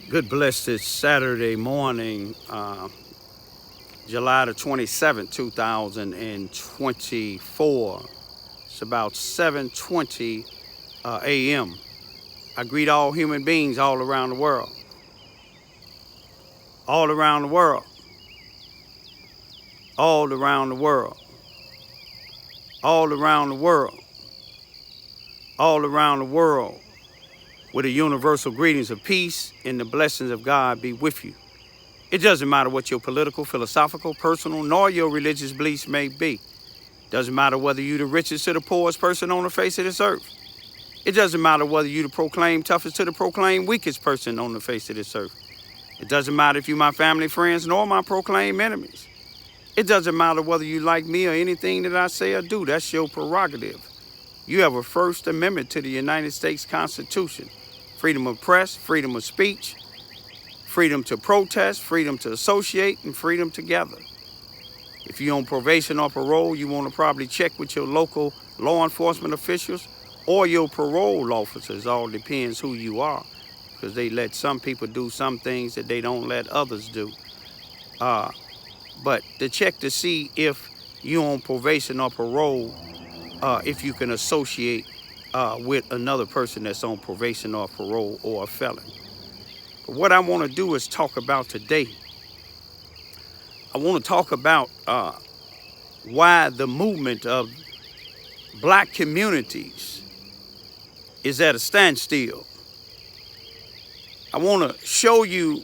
Good blessed Saturday morning, July the 27th, 2024. It's about 7:20 a.m. I greet all human beings all around the world. All around the world. All around the world. All around the world. All around the world. With the universal greetings of peace and the blessings of God be with you. It doesn't matter what your political, philosophical, personal, nor your religious beliefs may be. Doesn't matter whether you're the richest or the poorest person on the face of this earth. It doesn't matter whether you the proclaimed toughest or the proclaimed weakest person on the face of this earth. It doesn't matter if you my family, friends, nor my proclaimed enemies. It doesn't matter whether you like me or anything that I say or do. That's your prerogative. You have a First Amendment to the United States Constitution. Freedom of press, freedom of speech, freedom to protest, freedom to associate, and freedom to gather. If you're on probation or parole, you want to probably check with your local law enforcement officials or your parole officers. All depends who you are, because they let some people do some things that they don't let others do. But to check to see if you're on probation or parole, if you can associate with another person that's on probation or parole or a felon. But what I want to do is talk about today. I want to talk about why the movement of black communities is at a standstill. I want to show you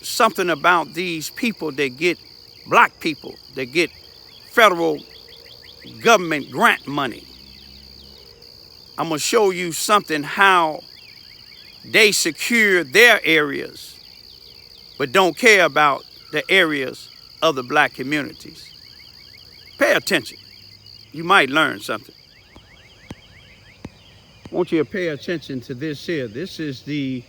something about these people that get, black people that get federal government grant money. I'm going to show you something how they secure their areas, but don't care about the areas of the black communities. Pay attention. You might learn something. I want you to pay attention to this here. This is the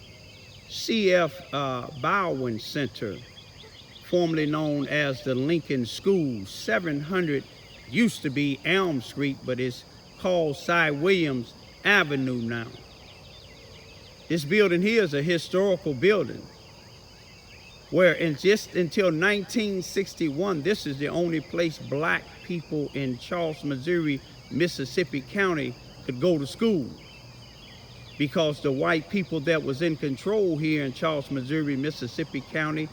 C.F. Bowen Center, formerly known as the Lincoln School. 700 used to be Elm Street, but it's called Cy Williams Avenue now. This building here is a historical building where just until 1961, this is the only place black people in Charleston, Missouri, Mississippi County could go to school, because the white people that was in control here in Charleston, Missouri, Mississippi County,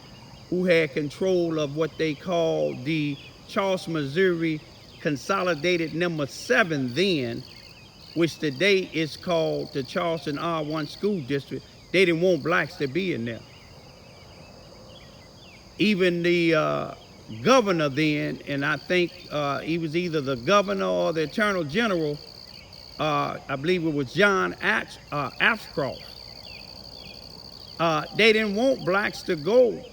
who had control of what they call the Charleston, Missouri Consolidated Number 7 then, which today is called the Charleston R1 School District. They didn't want blacks to be in there. Even the governor then, and I think he was either the governor or the Attorney General, I believe it was John Ashcroft. They didn't want blacks to go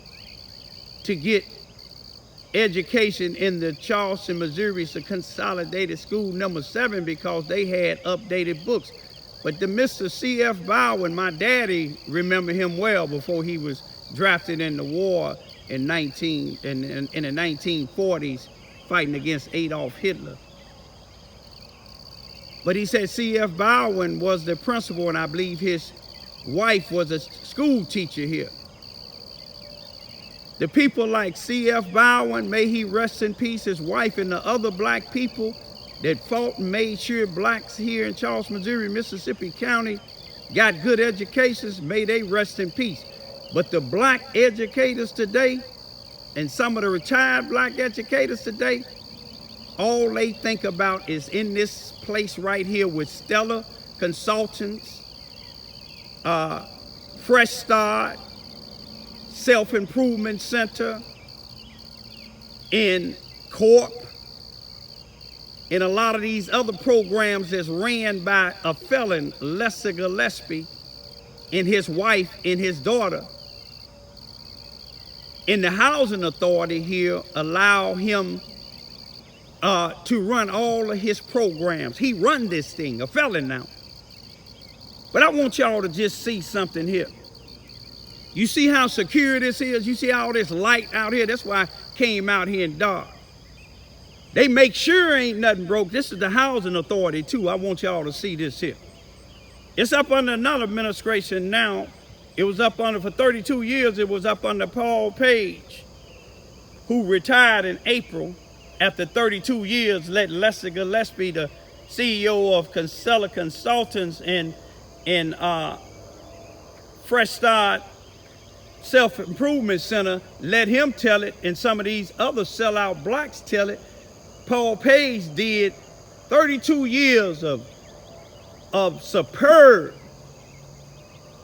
to get education in the Charleston, Missouri Consolidated School Number 7 because they had updated books. But the Mr. C.F. Bowen, my daddy remember him well before he was drafted in the war in the 1940s, fighting against Adolf Hitler. But he said C.F. Bowen was the principal, and I believe his wife was a school teacher here. The people like C.F. Bowen, may he rest in peace, his wife, and the other black people that fought and made sure blacks here in Charleston, Missouri, Mississippi County got good educations, may they rest in peace. But the black educators today, and some of the retired black educators today, all they think about is in this place right here with Stellar Consultants, Fresh Start, Self-Improvement Center, in Corp, and a lot of these other programs that's ran by a felon, Lester Gillespie, and his wife and his daughter. And the housing authority here allow him to run all of his programs. He run this thing, a felon now. But I want y'all to just see something here. You see how secure this is? You see all this light out here? That's why I came out here in dark. They make sure ain't nothing broke. This is the housing authority too. I want y'all to see this here. It's up under another administration now, It was up under, for 32 years, it was up under Paul Page, who retired in April after 32 years, let Lester Gillespie, the CEO of Casella Consultants and Fresh Start Self-Improvement Center, let him tell it, and some of these other sellout blacks tell it. Paul Page did 32 years of superb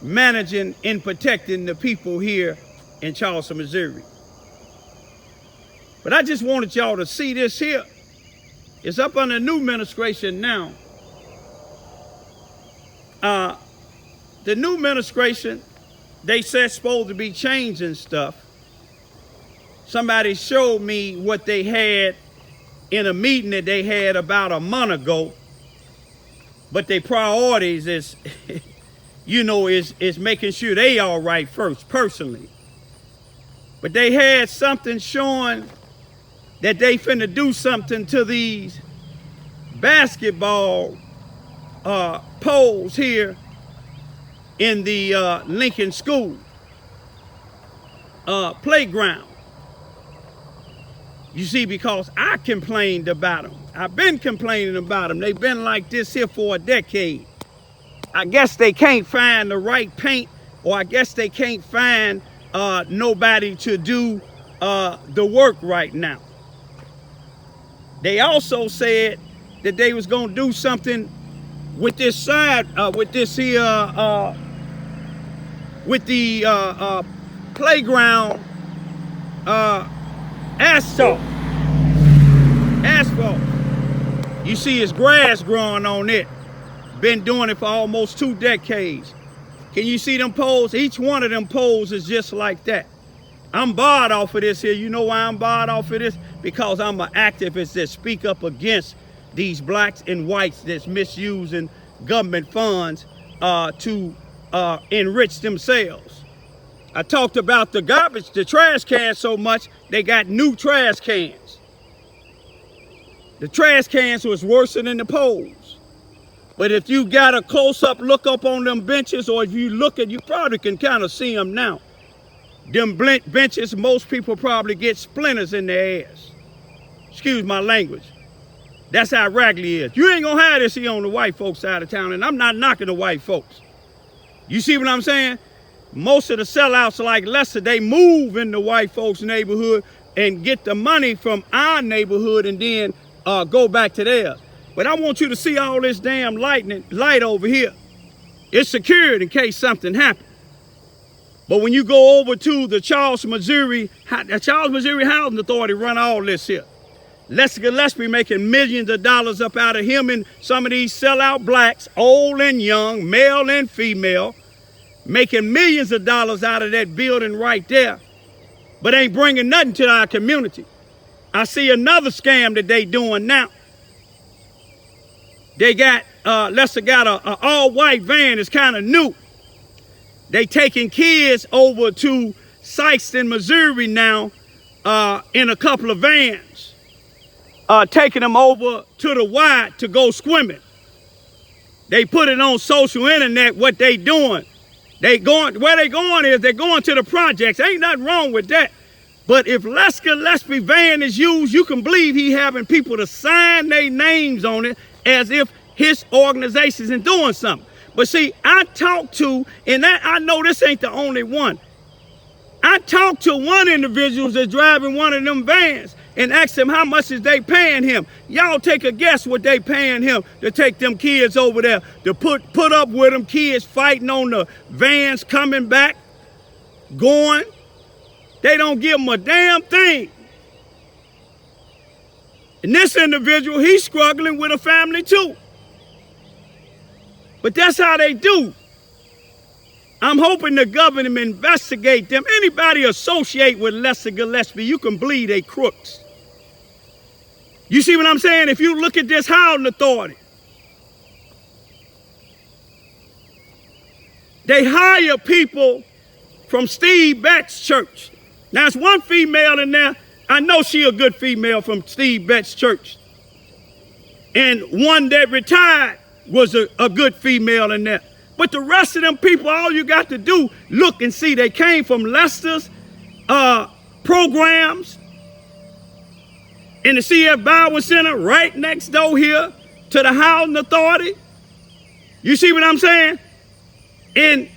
managing and protecting the people here in Charleston, Missouri. But I just wanted y'all to see this here. It's up under new administration now. The new administration, they said supposed to be changing stuff. Somebody showed me what they had in a meeting that they had about a month ago. But their priorities is, you know, is making sure they all right first, personally. But they had something showing that they finna do something to these basketball poles here in the Lincoln School playground. You see, because I complained about them. I've been complaining about them. They've been like this here for a decade. I guess they can't find the right paint, or I guess they can't find nobody to do the work right now. They also said that they was gonna do something with this side, with this here, with the playground asphalt. You see it's grass growing on it. Been doing it for almost 2 decades. Can you see them poles? Each one of them poles is just like that. I'm barred off of this here. You know why I'm barred off of this? Because I'm an activist that speak up against these blacks and whites that's misusing government funds to enrich themselves. I talked about the garbage, the trash cans so much, they got new trash cans. The trash cans was worse than the poles. But if you got a close-up look up on them benches, or if you look at, you probably can kind of see them now. Them benches, most people probably get splinters in their ass. Excuse my language. That's how raggedy it is. You ain't gonna have this here on the white folks side of town, and I'm not knocking the white folks. You see what I'm saying? Most of the sellouts like Lester, they move in the white folks' neighborhood and get the money from our neighborhood and then go back to theirs. But I want you to see all this damn light over here. It's secured in case something happens. But when you go over to the Charleston, Missouri Housing Authority run all this here. Lester Gillespie making millions of dollars up out of him and some of these sellout blacks, old and young, male and female, making millions of dollars out of that building right there, but ain't bringing nothing to our community. I see another scam that they doing now. They got, Lester got a all-white van, it's kind of new. They taking kids over to Sykeston, Missouri now in a couple of vans, taking them over to the Y to go swimming. They put it on social internet what they doing. Where they going is they're going to the projects. Ain't nothing wrong with that. But if Lester Gillespie van is used, you can believe he having people to sign their names on it as if his organization isn't doing something. But see, I talked to, and I know this ain't the only one. I talked to one individual that's driving one of them vans and asked him how much is they paying him. Y'all take a guess what they paying him to take them kids over there, to put up with them kids fighting on the vans coming back, going. They don't give them a damn thing. And this individual, he's struggling with a family too. But that's how they do. I'm hoping the government investigate them. Anybody associate with Lester Gillespie, you can believe they crooks. You see what I'm saying? If you look at this housing authority, they hire people from Steve Betts' church. Now, there's one female in there. I know she a good female from Steve Betts' church. And one that retired was a good female in there. But the rest of them people, all you got to do, look and see. They came from Lester's programs in the CF Baldwin Center right next door here to the Housing Authority. You see what I'm saying? And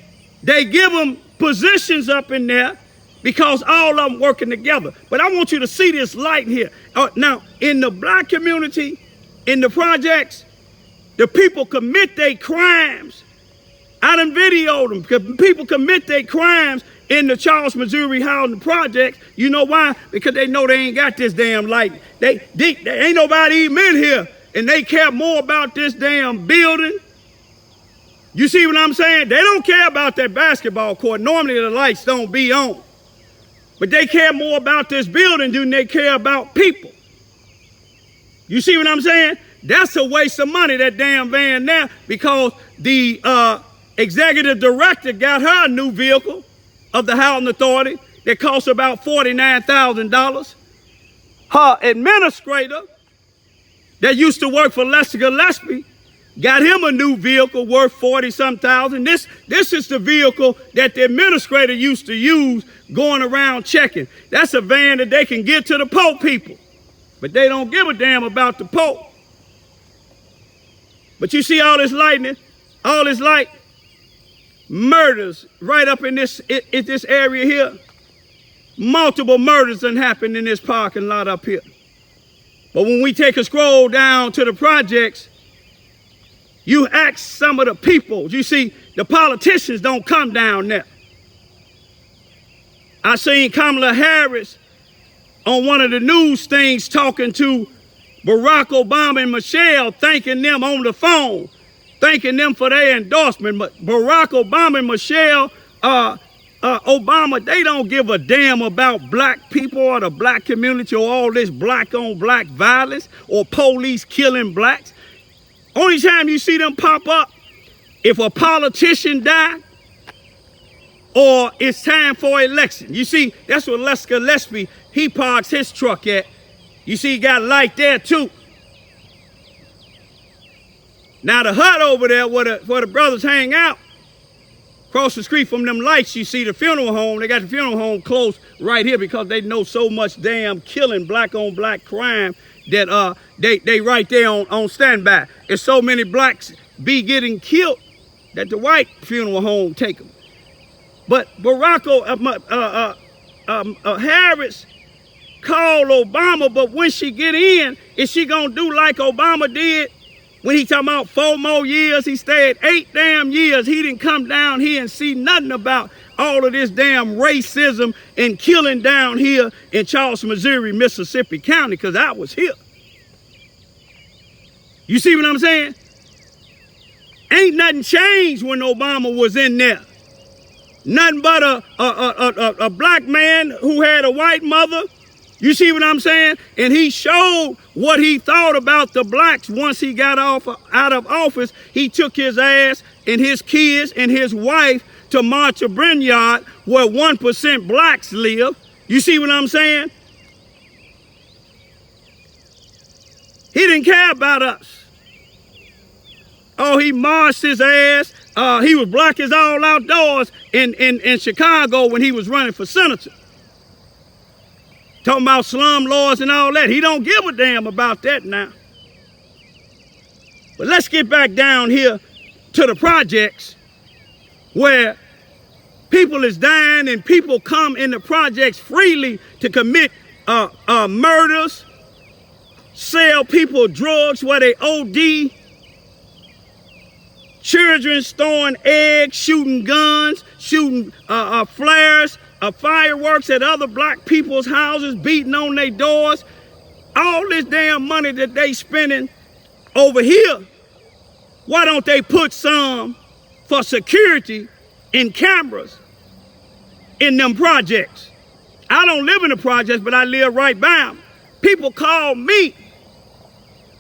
they give them positions up in there because all of them working together. But I want you to see this light here. Now, in the black community, in the projects, the people commit their crimes. I done videoed them. People commit their crimes in the Charleston, Missouri housing projects. You know why? Because they know they ain't got this damn light. They ain't nobody even in here, and they care more about this damn building. You see what I'm saying? They don't care about that basketball court. Normally the lights don't be on. But they care more about this building than they care about people. You see what I'm saying? That's a waste of money, that damn van there, because the executive director got her a new vehicle of the Housing Authority that costs about $49,000. Her administrator that used to work for Lester Gillespie got him a new vehicle worth 40-some thousand. This is the vehicle that the administrator used to use going around checking. That's a van that they can get to the poor people. But they don't give a damn about the poor. But you see all this lightning, all this light, murders right up in this area here. Multiple murders done happened in this parking lot up here. But when we take a scroll down to the projects, you ask some of the people, you see, the politicians don't come down there. I seen Kamala Harris on one of the news things talking to Barack Obama and Michelle, thanking them on the phone, thanking them for their endorsement. But Barack Obama and Michelle Obama, they don't give a damn about black people or the black community or all this black on black violence or police killing blacks. Only time you see them pop up, if a politician die or it's time for election. You see, that's what Lester Gillespie, he parks his truck at. You see, he got light there too. Now the hut over there where the brothers hang out, across the street from them lights, you see the funeral home. They got the funeral home close right here because they know so much damn killing, black on black crime, that they right there on standby. There's so many blacks be getting killed that the white funeral home take them. But Barack Harris called Obama, but when she get in, is she gonna do like Obama did? When he talking about 4 more years, he stayed 8 damn years. He didn't come down here and see nothing about all of this damn racism and killing down here in Charleston, Missouri, Mississippi County, because I was here. You see what I'm saying? Ain't nothing changed when Obama was in there. Nothing but a black man who had a white mother. You see what I'm saying? And he showed what he thought about the blacks once he got out of office. He took his ass and his kids and his wife to Martha Branyard, where 1% blacks live. You see what I'm saying? He didn't care about us. Oh, he marched his ass. He was black as all outdoors in Chicago when he was running for senator. Talking about slum laws and all that. He don't give a damn about that now. But let's get back down here to the projects where people is dying and people come in the projects freely to commit murders, sell people drugs where they OD, children throwing eggs, shooting guns, shooting flares, fireworks at other black people's houses, beating on their doors. All this damn money that they spending over here, why don't they put some for security and cameras in them projects? I don't live in the projects, but I live right by them. People call me.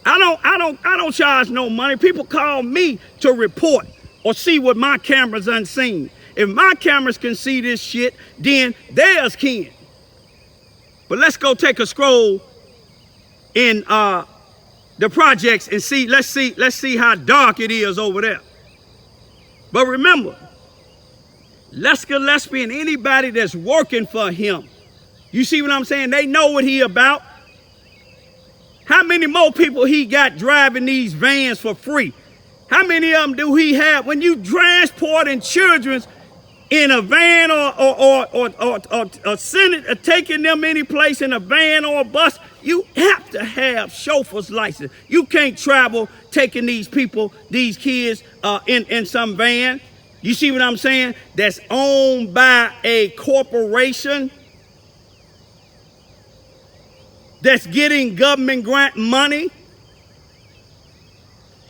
I don't charge no money. People call me to report or see what my cameras unseen. If my cameras can see this shit, then theirs can. But let's go take a scroll in the projects and see. Let's see how dark it is over there. But remember, Gillespie and anybody that's working for him, you see what I'm saying? They know what he about. How many more people he got driving these vans for free? How many of them do he have? When you transporting children in a van or sending or taking them any place in a van or a bus, you have to have chauffeur's license. You can't travel taking these people, these kids in some van. You see what I'm saying? That's owned by a corporation that's getting government grant money.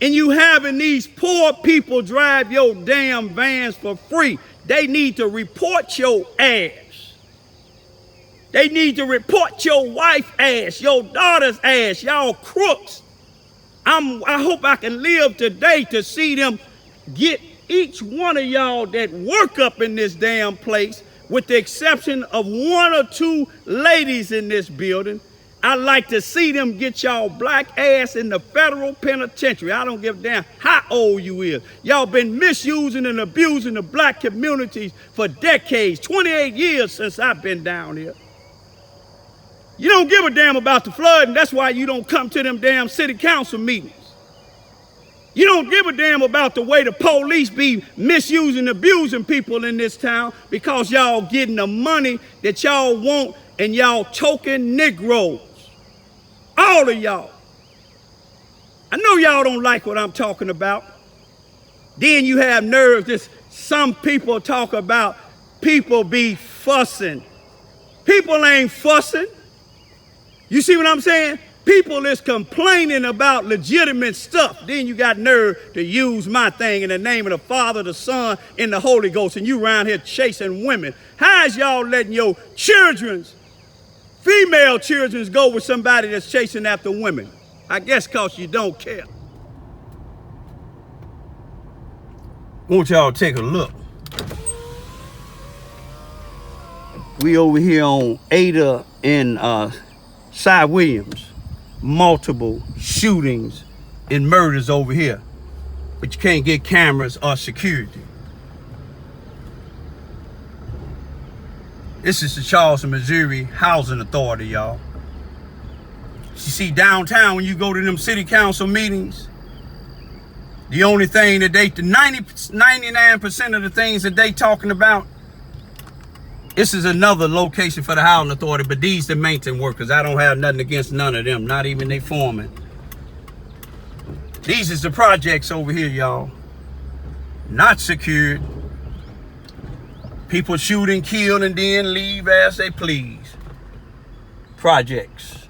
And you having these poor people drive your damn vans for free. They need to report your ass. They need to report your wife's ass, your daughter's ass, y'all crooks. I hope I can live today to see them get each one of y'all that work up in this damn place, with the exception of one or two ladies in this building. I'd like to see them get y'all black ass in the federal penitentiary. I don't give a damn how old you is. Y'all been misusing and abusing the black communities for decades, 28 years since I've been down here. You don't give a damn about the flood, and that's why you don't come to them damn city council meetings. You don't give a damn about the way the police be misusing, abusing people in this town, because y'all getting the money that y'all want and y'all choking Negroes. All of y'all. I know y'all don't like what I'm talking about. Then you have nerves that some people talk about people be fussing. People ain't fussing. You see what I'm saying? People is complaining about legitimate stuff. Then you got nerve to use my thing in the name of the Father, the Son, and the Holy Ghost, and you around here chasing women. How is y'all letting your female children go with somebody that's chasing after women? I guess because you don't care. I want y'all to take a look. We over here on Ada and Cy Williams. Multiple shootings and murders over here. But you can't get cameras or security. This is the Charleston, Missouri Housing Authority, y'all. You see, downtown, when you go to them city council meetings, the only thing that 99% of the things that they talking about, this is another location for the housing authority, but these the maintenance workers. I don't have nothing against none of them, not even they foreman. These is the projects over here, y'all. Not secured. People shoot and kill and then leave as they please. Projects.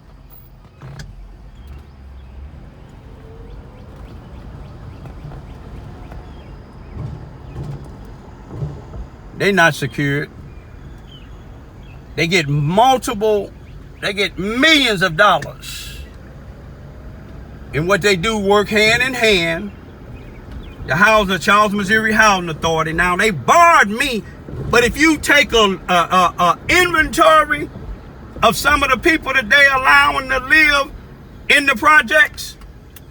They not secured. They get millions of dollars. And what they do, work hand in hand. The Charleston, Missouri Housing Authority. Now, they barred me, but if you take a inventory of some of the people that they allowing to live in the projects,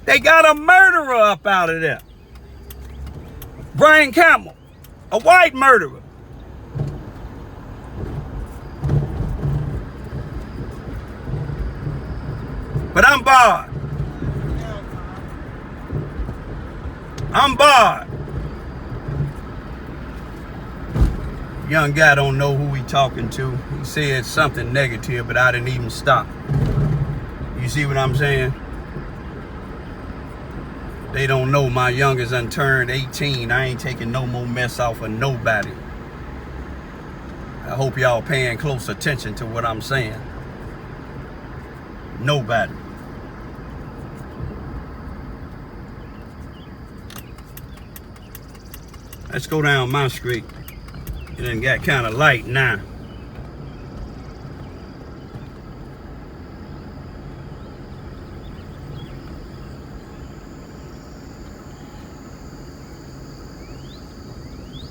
they got a murderer up out of there. Brian Campbell, a white murderer. But I'm barred. I'm barred. Young guy don't know who he talking to. He said something negative, but I didn't even stop. You see what I'm saying? They don't know my youngest unturned 18. I ain't taking no more mess off of nobody. I hope y'all paying close attention to what I'm saying. Nobody. Let's go down my street. It done got kind of light now.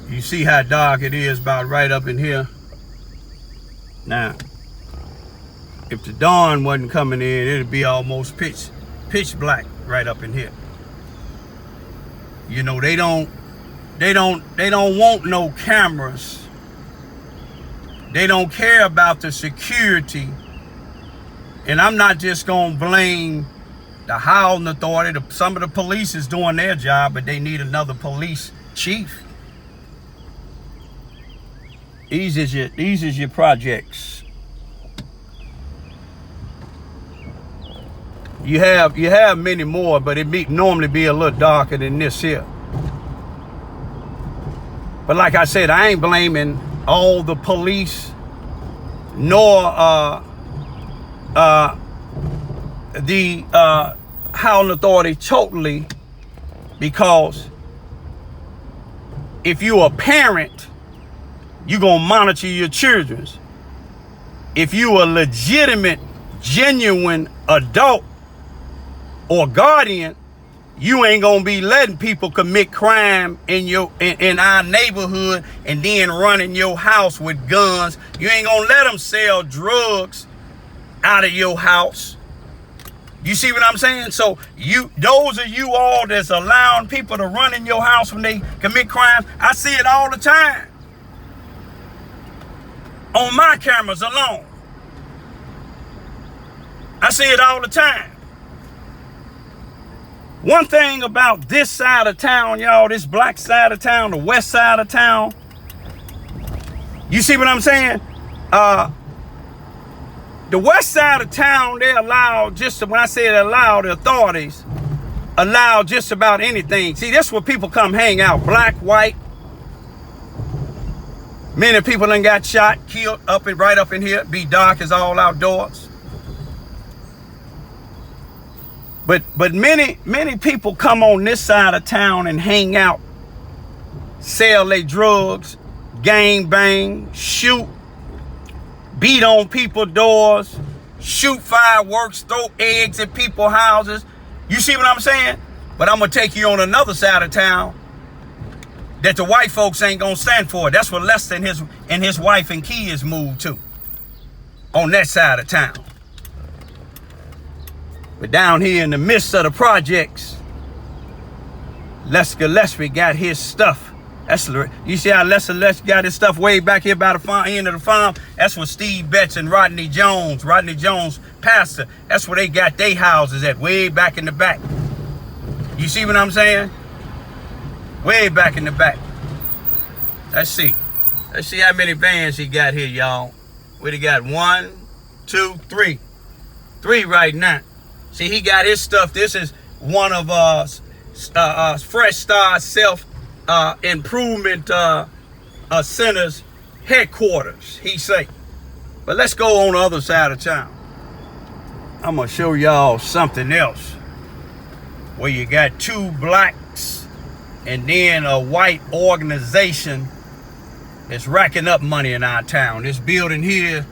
You see how dark it is about right up in here? Now, if the dawn wasn't coming in, it'd be almost pitch black right up in here. You know, they don't They don't want no cameras. They don't care about the security. And I'm not just gonna blame the housing authority. Some of the police is doing their job, but they need another police chief. These is your projects. You have many more, but it normally be a little darker than this here. But like I said, I ain't blaming all the police, nor the housing authority totally, because if you're a parent, you're gonna monitor your children. If you're a legitimate, genuine adult or guardian, you ain't gonna be letting people commit crime in our neighborhood and then run in your house with guns. You ain't gonna let them sell drugs out of your house. You see what I'm saying? So those of you all that's allowing people to run in your house when they commit crimes, I see it all the time. On my cameras alone. I see it all the time. One thing about this side of town, y'all, this black side of town, the west side of town, you see what I'm saying? The west side of town, they allow when I say they allow, the authorities allow just about anything. See, that's where people come hang out, black, white. Many people done got shot, killed right up in here. Be dark as all outdoors. But many people come on this side of town and hang out, sell their drugs, gang bang, shoot, beat on people's doors, shoot fireworks, throw eggs at people's houses. You see what I'm saying? But I'm gonna take you on another side of town that the white folks ain't gonna stand for. That's where Lester and his wife and kids moved to. On that side of town. But down here in the midst of the projects, Lester Gillespie got his stuff. You see how Lester got his stuff way back here by the end of the farm? That's where Steve Betts and Rodney Jones, pastor, that's where they got their houses at, way back in the back. You see what I'm saying? Way back in the back. Let's see how many vans he got here, y'all. What he got? 1, 2, 3. 3 right now. See, he got his stuff. This is one of Fresh Start Self Improvement Center's headquarters, he say. But let's go on the other side of town. I'm gonna show y'all something else, where you got 2 blacks and then a white organization that's racking up money in our town. This building here,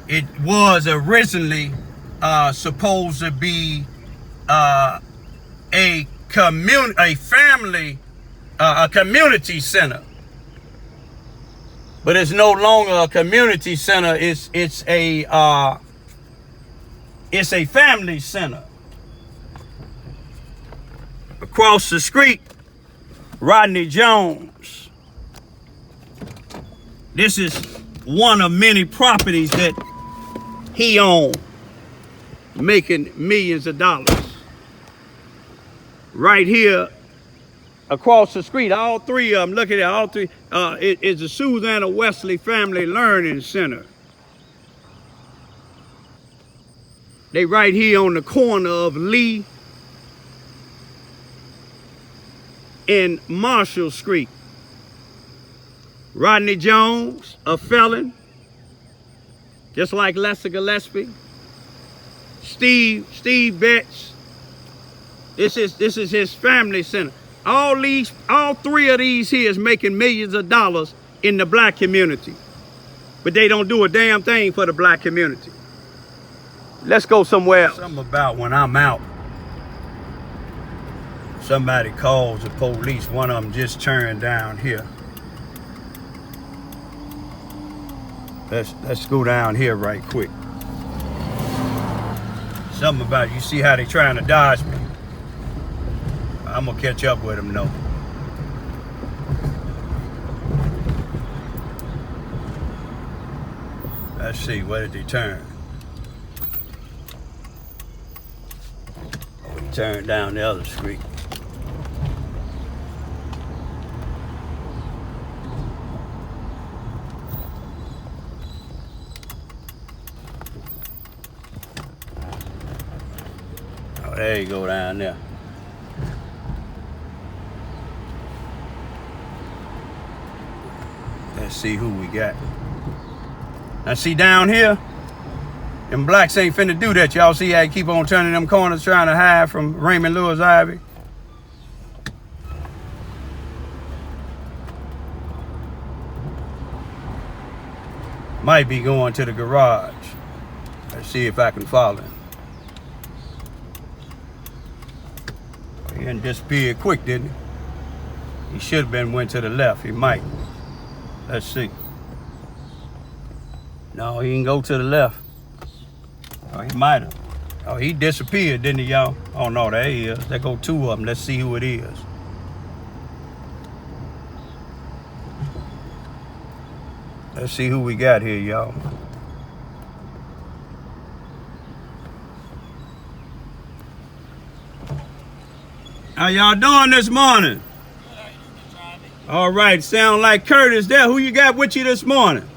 it was originally supposed to be a community center, but it's no longer a community center. It's a family center. Across the street, Rodney Jones. This is one of many properties that he owned, making millions of dollars. Right here, across the street, all 3 of them, look at it, all 3, it's the Susanna Wesley Family Learning Center. They right here on the corner of Lee and Marshall Street. Rodney Jones, a felon, just like Lester Gillespie. Steve Betts. This is his family center. All 3 of these here is making millions of dollars in the black community, but they don't do a damn thing for the black community. Let's go somewhere else. Something about when I'm out, somebody calls the police. One of them just turned down here. Let's go down here right quick. Something about, you see how they trying to dodge me. I'm gonna catch up with them though. Let's see, where did they turn? Oh, he turned down the other street. Oh, there you go down there. Let's see who we got. Now see down here, them blacks ain't finna do that. Y'all see how they keep on turning them corners trying to hide from Raymond Lewis Ivy? Might be going to the garage. Let's see if I can follow him. He didn't disappear quick, didn't he? He should have been went to the left. He might. Let's see. No, he didn't go to the left. Oh, he might have. Oh, he disappeared, didn't he, y'all? Oh, no, there he is. There go two of them. Let's see who it is. Let's see who we got here, y'all. How y'all doing this morning? All right, sound like Curtis there. Who you got with you this morning?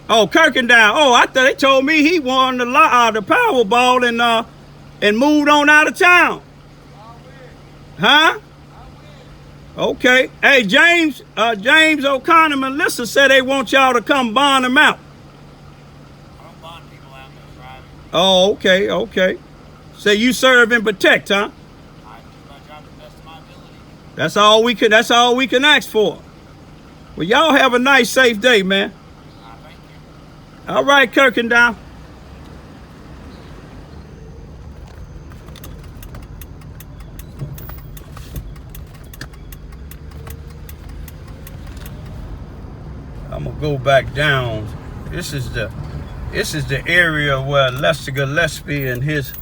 Oh, Kirkendall. Oh, I thought they told me he won the Powerball and moved on out of town. Huh? Okay. Hey, James O'Connor and Melissa said they want y'all to come bond them out. I don't bond people out there driving. Oh, okay. So you serve and protect, huh? I do my job to the best of my ability. That's all we can ask for. Well, y'all have a nice, safe day, man. Thank you. All right, Kirkendall. I'm gonna go back down. This is the area where Lester Gillespie and his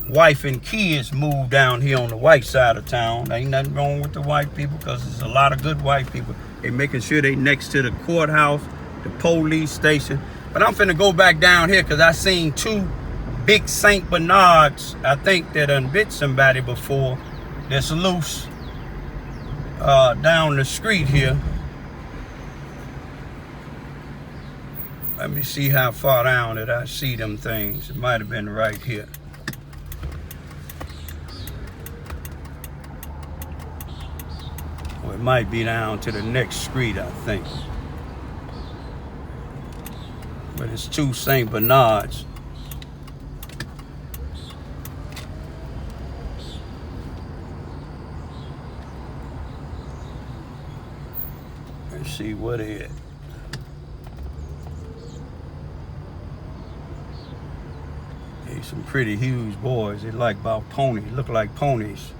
wife and kids moved down here on the white side of town. Ain't nothing wrong with the white people, because there's a lot of good white people. They making sure they next to the courthouse, the police station. But I'm finna go back down here because I seen two big St. Bernards, I think, that done bit somebody before, that's loose down the street here. Let me see how far down that I see them things. It might have been right here. Or it might be down to the next street, I think. But it's two St. Bernards. Let's see what it is. Hey, some pretty huge boys. They like about ponies, look like ponies.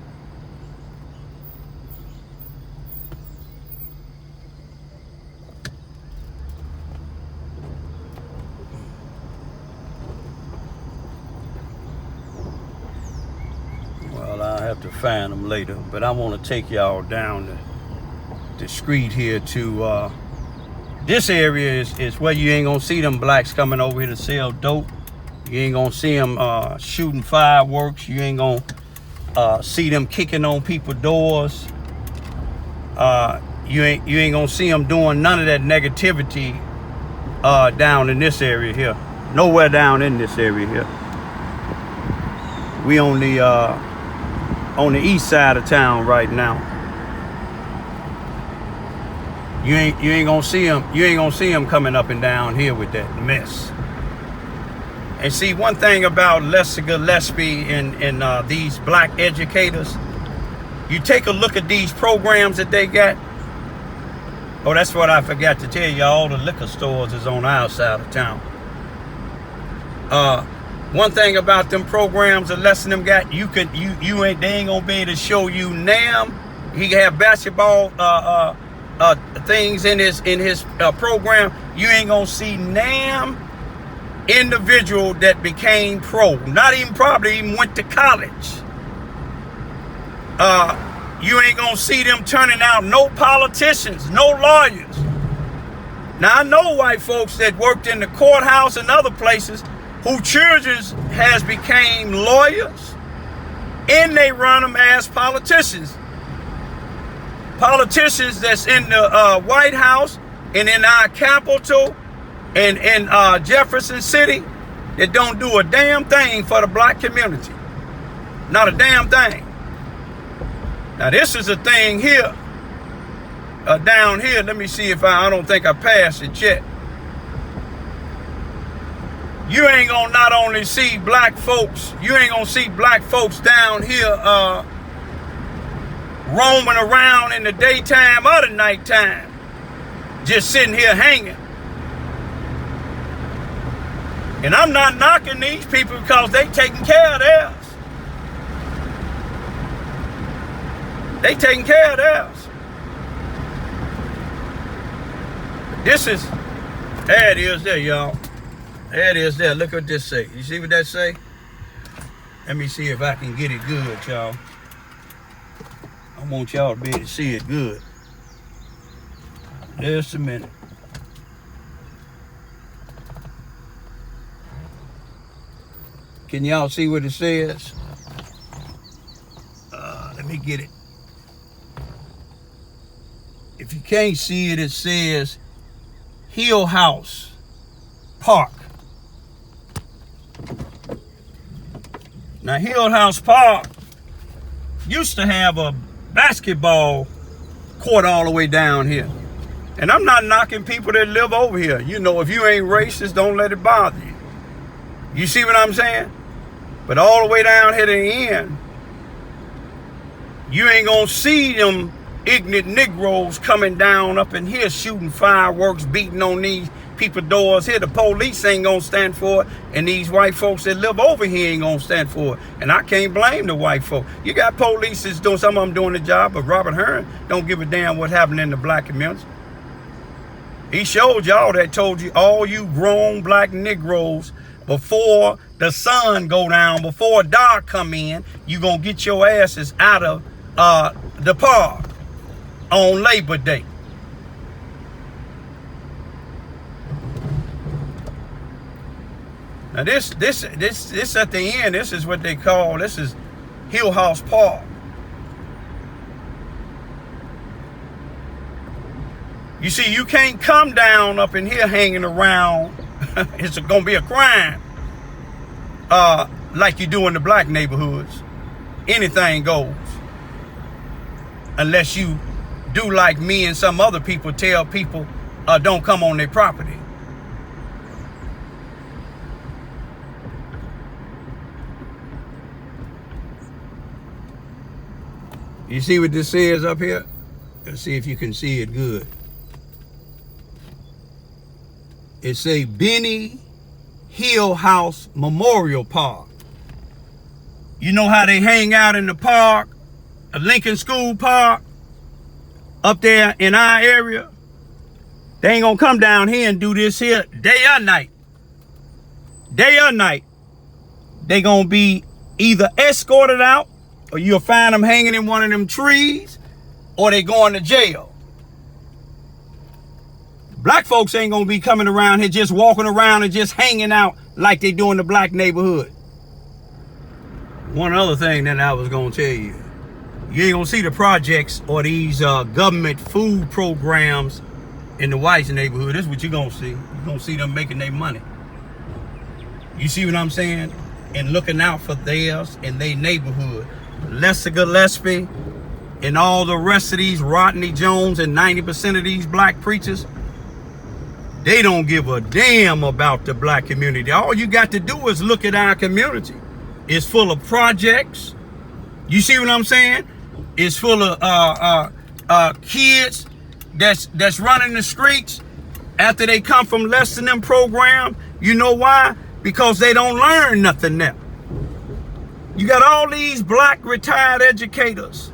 I'll have to find them later, but I want to take y'all down the street here to this area is where you ain't gonna see them blacks coming over here to sell dope. You ain't gonna see them shooting fireworks. You ain't gonna see them kicking on people's doors. You ain't gonna see them doing none of that negativity down in this area here. Nowhere down in this area here. We on the east side of town right now. You ain't gonna see them. You ain't gonna see them coming up and down here with that mess. And see, one thing about Lester Gillespie and these black educators, you take a look at these programs that they got. Oh, that's what I forgot to tell you. All the liquor stores is on our side of town. One thing about them programs that Lester them got, they ain't gonna be able to show you NAM. He can have basketball things in his program. You ain't gonna see NAM individual that became pro. Not even probably even went to college. You ain't gonna see them turning out no politicians, no lawyers. Now, I know white folks that worked in the courthouse and other places who children has became lawyers, and they run them as politicians. Politicians that's in the White House and in our capital and in Jefferson City that don't do a damn thing for the black community. Not a damn thing. Now, this is a thing here. Down here, let me see if I don't think I passed it yet. You ain't gonna not only see black folks, you ain't gonna see black folks down here roaming around in the daytime or the nighttime, just sitting here hanging. And I'm not knocking these people because they taking care of theirs. They taking care of theirs. This is, there it is there, y'all. There it is there. Look what this say. You see what that say? Let me see if I can get it good, y'all. I want y'all to be able to see it good. Just a minute. Can y'all see what it says? Let me get it. If you can't see it, it says Hill House Park. Now, Hill House Park used to have a basketball court all the way down here. And I'm not knocking people that live over here. You know, if you ain't racist, don't let it bother you. You see what I'm saying? But all the way down here to the end, you ain't gonna see them ignorant Negroes coming down up in here shooting fireworks, beating on these people's doors here. The police ain't gonna stand for it, and these white folks that live over here ain't gonna stand for it. And I can't blame the white folk. You got police that's doing, some of them doing the job, but Robert Hearn don't give a damn what happened in the black community. He showed y'all that, told you, all you grown black Negroes, before the sun go down, before dark come in, you gonna get your asses out of the park on Labor Day. Now this at the end, this is what they call, this is Hill House Park. You see, you can't come down up in here hanging around. It's gonna be a crime. Like you do in the black neighborhoods. Anything goes. Unless you do like me and some other people tell people don't come on their property. You see what this says up here? Let's see if you can see it good. It say Benny Hill House Memorial Park. You know how they hang out in the park, Lincoln School Park, up there in our area? They ain't gonna come down here and do this here day or night. Day or night. They gonna be either escorted out, or you'll find them hanging in one of them trees, or they going to jail. Black folks ain't gonna be coming around here just walking around and just hanging out like they do in the black neighborhood. One other thing that I was gonna tell you, you ain't gonna see the projects or these government food programs in the whites neighborhood. This is what you're gonna see. You're gonna see them making their money. You see what I'm saying? And looking out for theirs in their neighborhood. Lester Gillespie and all the rest of these Rodney Jones and 90% of these black preachers, they don't give a damn about the black community. All you got to do is look at our community. It's full of projects. You see what I'm saying? It's full of kids that's running the streets after they come from less than them program. You know why? Because they don't learn nothing now. You got all these black retired educators.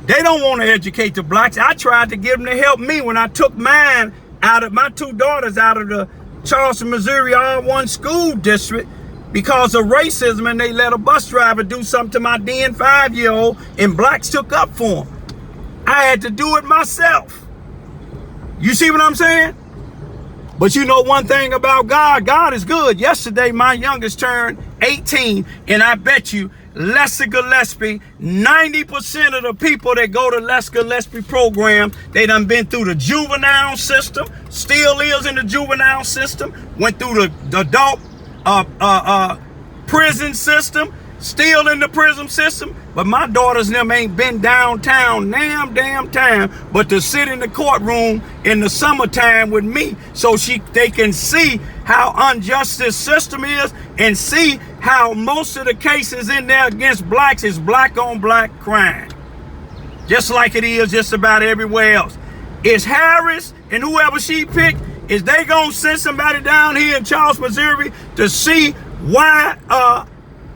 They don't want to educate the blacks. I tried to get them to help me when I took mine out of my two daughters out of the Charleston, Missouri R1 school district because of racism, and they let a bus driver do something to my then 5-year-old, and blacks took up for him. I had to do it myself. You see what I'm saying? But you know one thing about God, God is good. Yesterday, my youngest turned 18, and I bet you Lester Gillespie, 90% of the people that go to Lester Gillespie program, they done been through the juvenile system, still is in the juvenile system, went through the adult prison system, still in the prison system. But my daughters and them ain't been downtown damn time but to sit in the courtroom in the summertime with me so they can see how unjust this system is and see how most of the cases in there against blacks is black on black crime. Just like it is just about everywhere else. Is Harris and whoever she picked, is they gonna send somebody down here in Charles, Missouri to see why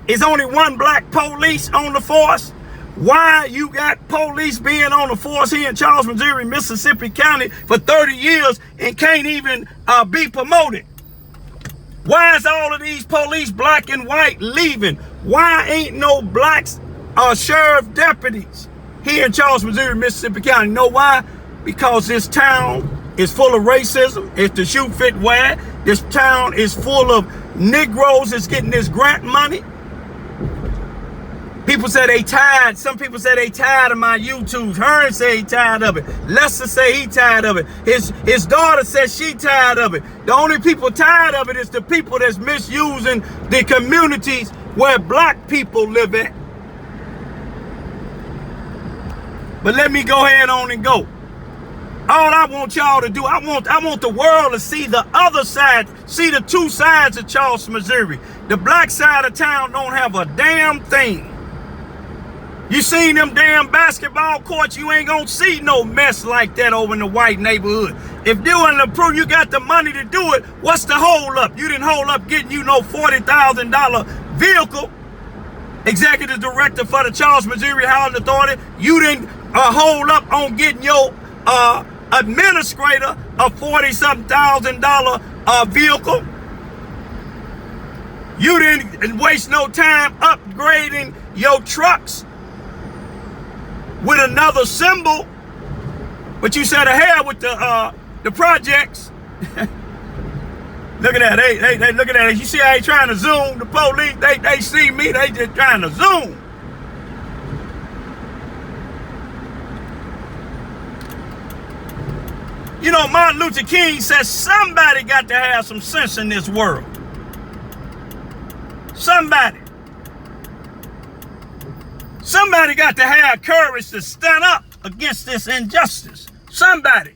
is only one black police on the force? Why you got police being on the force here in Charles, Missouri, Mississippi County for 30 years and can't even be promoted? Why is all of these police, black and white, leaving? Why ain't no blacks sheriff deputies here in Charles, Missouri, Mississippi County? You know why? Because this town is full of racism. If the shoe fit wide, this town is full of Negroes that's getting this grant money. People say they tired. Some people say they tired of my YouTubes. Hearn say he tired of it. Lester say he tired of it. His daughter says she tired of it. The only people tired of it is the people that's misusing the communities where black people live at. But let me go ahead on and go. All I want y'all to do, I want the world to see the other side, see the two sides of Charleston, Missouri. The black side of town don't have a damn thing. You seen them damn basketball courts, you ain't gonna see no mess like that over in the white neighborhood. If you want to prove you got the money to do it, what's the hold up? You didn't hold up getting you no $40,000 vehicle. Executive director for the Charles, Missouri Housing Authority. You didn't hold up on getting your administrator a $40-something thousand vehicle. You didn't waste no time upgrading your trucks with another symbol, but you said ahead with the projects. Look at that, they look at that. You see how they trying to zoom the police? They see me, they just trying to zoom. You know, Martin Luther King says somebody got to have some sense in this world. Somebody got to have courage to stand up against this injustice. Somebody.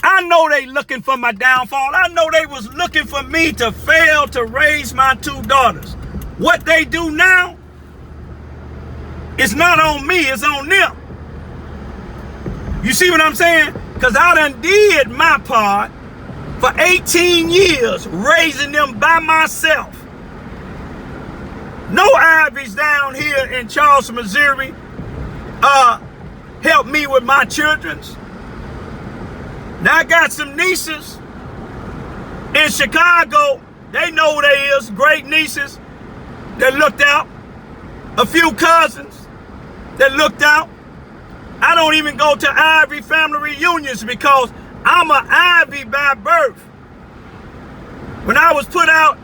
I know they looking for my downfall. I know they was looking for me to fail to raise my two daughters. What they do now, it's not on me, it's on them. You see what I'm saying? Because I done did my part for 18 years, raising them by myself. No Ivies down here in Charleston, Missouri, help me with my children's. Now I got some nieces in Chicago. They know who they is, great nieces that looked out. A few cousins that looked out. I don't even go to Ivy family reunions because I'm an Ivy by birth. When I was put out,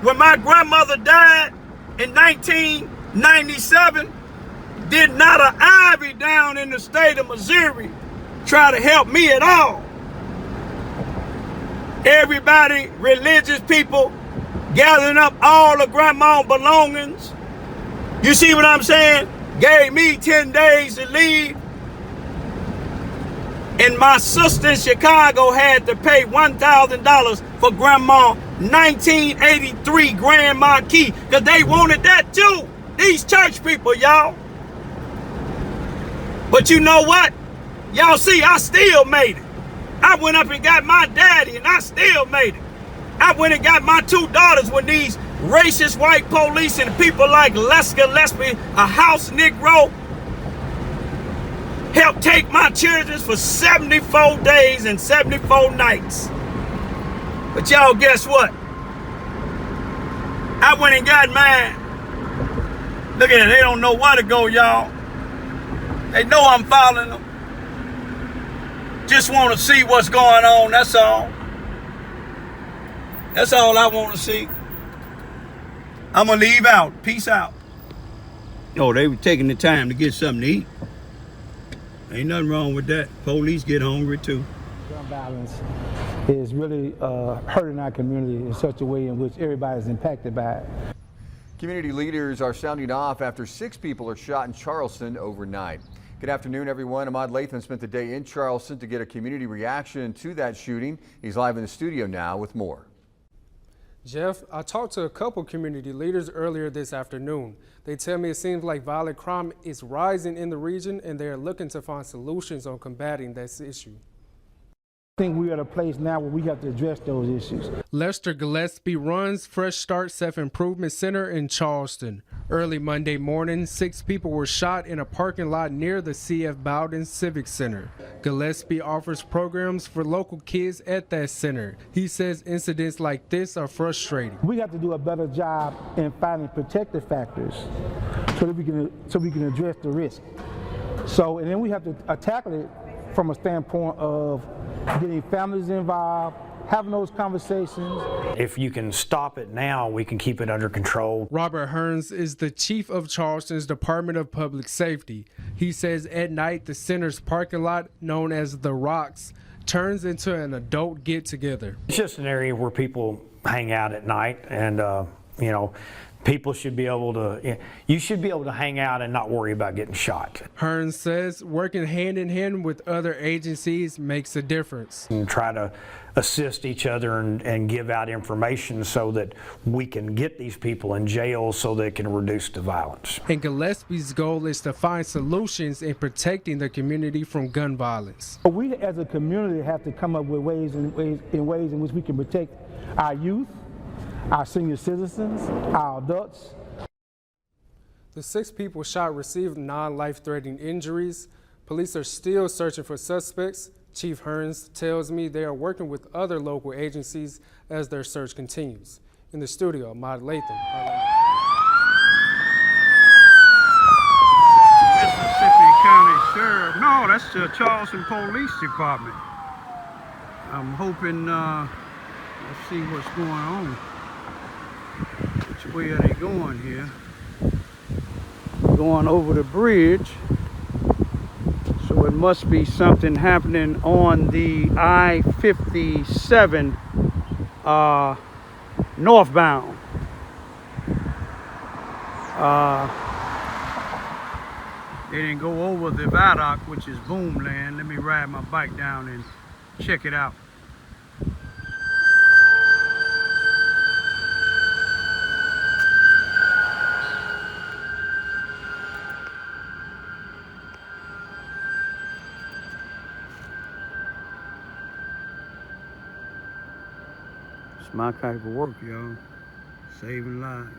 when my grandmother died in 1997, did not an Ivy down in the state of Missouri try to help me at all. Everybody, religious people, gathering up all the grandma belongings. You see what I'm saying? Gave me 10 days to leave. And my sister in Chicago had to pay $1,000 for grandma 1983 Grand Marquis because they wanted that too. These church people, y'all. But you know what? Y'all see, I still made it. I went up and got my daddy and I still made it. I went and got my two daughters when these racist white police and people like Lester Gillespie, a house Negro, helped take my children for 74 days and 74 nights. But y'all, guess what? I went and got mine. Look at it, they don't know where to go, y'all. They know I'm following them. just want to see what's going on, that's all. That's all I want to see. I'm going to leave out. Peace out. Oh, they were taking the time to get something to eat. Ain't nothing wrong with that. Police get hungry too. Gun violence is really hurting our community in such a way in which everybody is impacted by it. Community leaders are sounding off after 6 people are shot in Charleston overnight. Good afternoon, everyone. Ahmad Latham spent the day in Charleston to get a community reaction to that shooting. He's live in the studio now with more. Jeff, I talked to a couple community leaders earlier this afternoon. They tell me it seems like violent crime is rising in the region and they are looking to find solutions on combating this issue. I think we're at a place now where we have to address those issues. Lester Gillespie runs Fresh Start Self-Improvement Center in Charleston. Early Monday morning, 6 people were shot in a parking lot near the C.F. Bowden Civic Center. Gillespie offers programs for local kids at that center. He says incidents like this are frustrating. We have to do a better job in finding protective factors so we can address the risk. And then we have to tackle it from a standpoint of getting families involved, having those conversations. If you can stop it now, we can keep it under control. Robert Hearns is the chief of Charleston's Department of Public Safety. He says at night the center's parking lot, known as The Rocks, turns into an adult get-together. It's just an area where people hang out at night, and people should be able to, you should be able to hang out and not worry about getting shot. Hearns says working hand in hand with other agencies makes a difference. And try to assist each other and give out information so that we can get these people in jail so they can reduce the violence. And Gillespie's goal is to find solutions in protecting the community from gun violence. We as a community have to come up with ways in which we can protect our youth, our senior citizens, our adults. The 6 people shot received non-life-threatening injuries. Police are still searching for suspects. Chief Hearns tells me they are working with other local agencies as their search continues. In the studio, Ahmad Latham. Mississippi County Sheriff. No, that's the Charleston Police Department. I'm hoping, let's see what's going on. Which way are they going here? Going over the bridge. So it must be something happening on the I-57 northbound. They didn't go over the viaduct, which is boomland. Let me ride my bike down and check it out. It's my type of work, y'all. Saving lives.